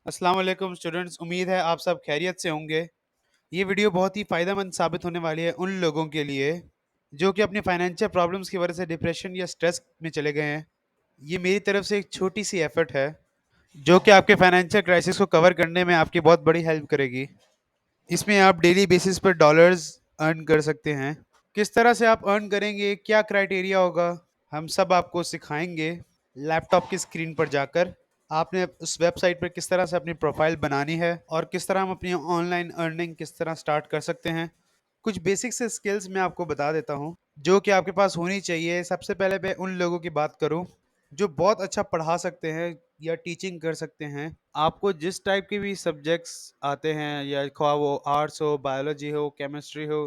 अस्सलाम वालेकुम स्टूडेंट्स, उम्मीद है आप सब खैरियत से होंगे। ये वीडियो बहुत ही फ़ायदेमंद साबित होने वाली है उन लोगों के लिए जो कि अपनी फाइनेंशियल प्रॉब्लम्स की वजह से डिप्रेशन या स्ट्रेस में चले गए हैं। ये मेरी तरफ से एक छोटी सी एफर्ट है जो कि आपके फाइनेंशियल क्राइसिस को कवर करने में आपकी बहुत बड़ी हेल्प करेगी। इसमें आप डेली बेसिस पर डॉलर्स अर्न कर सकते हैं। किस तरह से आप अर्न करेंगे, क्या क्राइटेरिया होगा, हम सब आपको सिखाएंगे। लैपटॉप की स्क्रीन पर जाकर आपने उस वेबसाइट पर किस तरह से अपनी प्रोफाइल बनानी है और किस तरह हम अपनी ऑनलाइन अर्निंग किस तरह स्टार्ट कर सकते हैं। कुछ बेसिक से स्किल्स मैं आपको बता देता हूँ जो कि आपके पास होनी चाहिए। सबसे पहले मैं उन लोगों की बात करूँ जो बहुत अच्छा पढ़ा सकते हैं या टीचिंग कर सकते हैं। आपको जिस टाइप के भी सब्जेक्ट्स आते हैं, या ख्वाह वो आर्ट्स हो, बायोलॉजी हो, केमिस्ट्री हो,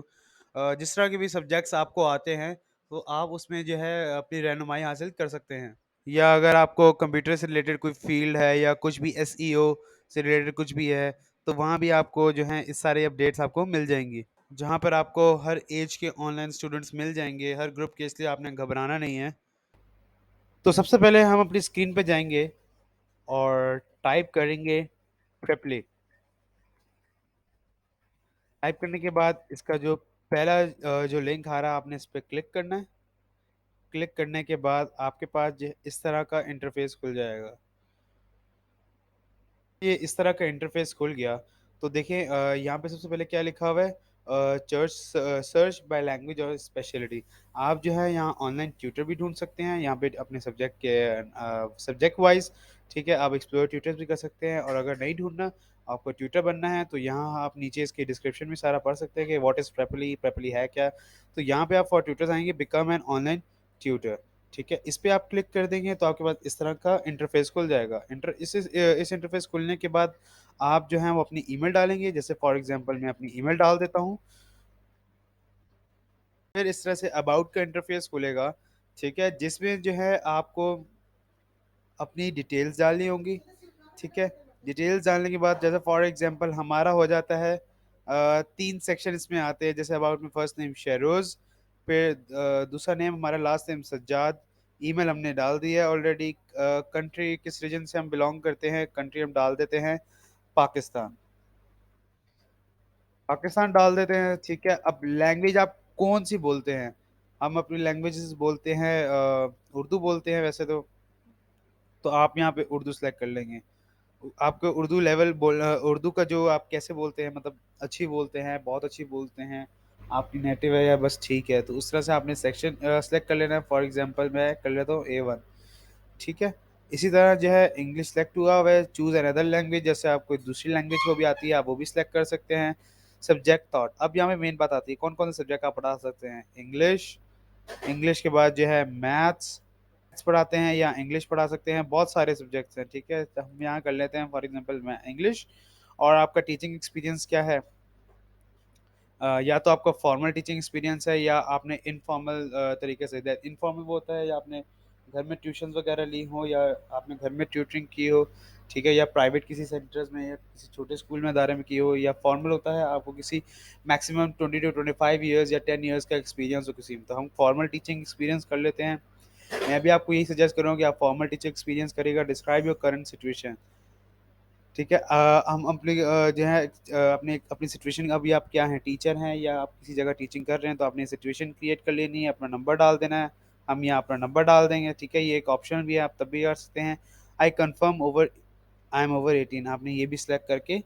जिस तरह के भी सब्जेक्ट्स आपको आते हैं तो आप उसमें जो है अपनी रहनुमाई हासिल कर सकते हैं। या अगर आपको कंप्यूटर से रिलेटेड कोई फील्ड है या कुछ भी एसईओ से रिलेटेड कुछ भी है तो वहाँ भी आपको जो है इस सारे अपडेट्स आपको मिल जाएंगी, जहाँ पर आपको हर एज के ऑनलाइन स्टूडेंट्स मिल जाएंगे, हर ग्रुप के, इसलिए आपने घबराना नहीं है। तो सबसे पहले हम अपनी स्क्रीन पे जाएंगे और टाइप करेंगे प्रेपली। टाइप करने के बाद इसका जो पहला जो लिंक आ रहा है आपने इस पर क्लिक करना है। क्लिक करने के बाद आपके पास इस तरह का इंटरफेस खुल जाएगा। ये इस तरह का इंटरफेस खुल गया तो देखिए यहाँ पे सबसे पहले क्या लिखा हुआ है, चर्च सर्च बाय लैंग्वेज और स्पेशलिटी। आप जो है यहाँ ऑनलाइन ट्यूटर भी ढूंढ सकते हैं यहाँ पे अपने सब्जेक्ट के सब्जेक्ट वाइज। ठीक है, आप एक्सप्लोर ट्यूटर्स भी कर सकते हैं, और अगर नहीं ढूंढना, आपको ट्यूटर बनना है, तो यहाँ आप नीचे इसके डिस्क्रिप्शन में सारा पढ़ सकते हैं कि व्हाट इज़ प्रेपली, प्रेपली है क्या। तो यहाँ पे आप फॉर ट्यूटर्स आएंगे, बिकम एन ऑनलाइन ट्यूटर। ठीक है, इस पे आप क्लिक कर देंगे तो आपके पास इस तरह का इंटरफेस खुल जाएगा। इस इंटरफेस खुलने के बाद आप जो है वो अपनी ईमेल डालेंगे। जैसे फॉर एग्जांपल मैं अपनी ईमेल डाल देता हूँ। फिर इस तरह से अबाउट का इंटरफेस खुलेगा। ठीक है, जिसमें जो है आपको अपनी डिटेल्स डालनी होंगी। ठीक है, डिटेल्स डालने के बाद जैसे फॉर एग्जांपल हमारा हो जाता है, तीन सेक्शन इसमें आते हैं। जैसे अबाउट में फर्स्ट नेम शेरोज, फिर दूसरा नेम हमारा, लास्ट नेम सज्जाद। ईमेल हमने डाल दी है ऑलरेडी। कंट्री किस रीजन से हम बिलोंग करते हैं, कंट्री हम डाल देते हैं पाकिस्तान। पाकिस्तान डाल देते हैं। ठीक है, अब लैंग्वेज आप कौन सी बोलते हैं। हम अपनी लैंग्वेजेस बोलते हैं, उर्दू बोलते हैं वैसे तो आप यहाँ पे उर्दू सेलेक्ट कर लेंगे। आपको उर्दू लेवल उर्दू का जो आप कैसे बोलते हैं, मतलब अच्छी बोलते हैं, बहुत अच्छी बोलते हैं, आपकी नेटिव है, या बस ठीक है, तो उस तरह से आपने सेक्शन सेलेक्ट कर लेना है। फॉर एग्जांपल मैं कर लेता हूँ A1। ठीक है, इसी तरह जो है इंग्लिश सेलेक्ट हुआ हुआ है, चूज अनदर लैंग्वेज। जैसे आपको दूसरी लैंग्वेज को भी आती है, आप वो भी सिलेक्ट कर सकते हैं। सब्जेक्ट थॉट, अब यहाँ पे मेन बात आती है कौन कौन से सब्जेक्ट आप पढ़ा सकते हैं। इंग्लिश, इंग्लिश के बाद जो है मैथ्स पढ़ाते हैं, या इंग्लिश पढ़ा सकते हैं, बहुत सारे सब्जेक्ट्स हैं। ठीक है, तो हम यहाँ कर लेते हैं फॉर एग्जांपल मैं इंग्लिश। और आपका टीचिंग एक्सपीरियंस क्या है, या तो आपका फॉर्मल टीचिंग एक्सपीरियंस है, या आपने इनफॉर्मल तरीके से, इनफॉर्मल वो होता है या आपने घर में ट्यूशन वगैरह ली हो, या आपने घर में ट्यूटरिंग की हो। ठीक है, या प्राइवेट किसी सेंटर्स में या किसी छोटे स्कूल में अदारे में की हो। या फॉर्मल होता है आपको किसी मैक्सिमम 20 to 25 ईयर्स या 10 ईयर्स का एक्सपीरियंस हो किसी में, तो हम फॉर्मल टीचिंग एक्सपीरियंस कर लेते हैं। मैं भी आपको यही सजेस्ट करूँगा कि आप फॉर्मल टीचर एक्सपीरियंस करिएगा। Describe your current situation. ठीक है, हम अपनी जो है अपने अपनी सिचुएशन, अभी आप क्या हैं, टीचर हैं या आप किसी जगह टीचिंग कर रहे हैं, तो आपने सिचुएशन क्रिएट कर लेनी है, अपना नंबर डाल देना है। हम यहाँ अपना नंबर डाल देंगे। ठीक है, ये एक ऑप्शन भी है, आप तब भी कर सकते हैं। I confirm over, I am over 18, आपने ये भी सिलेक्ट करके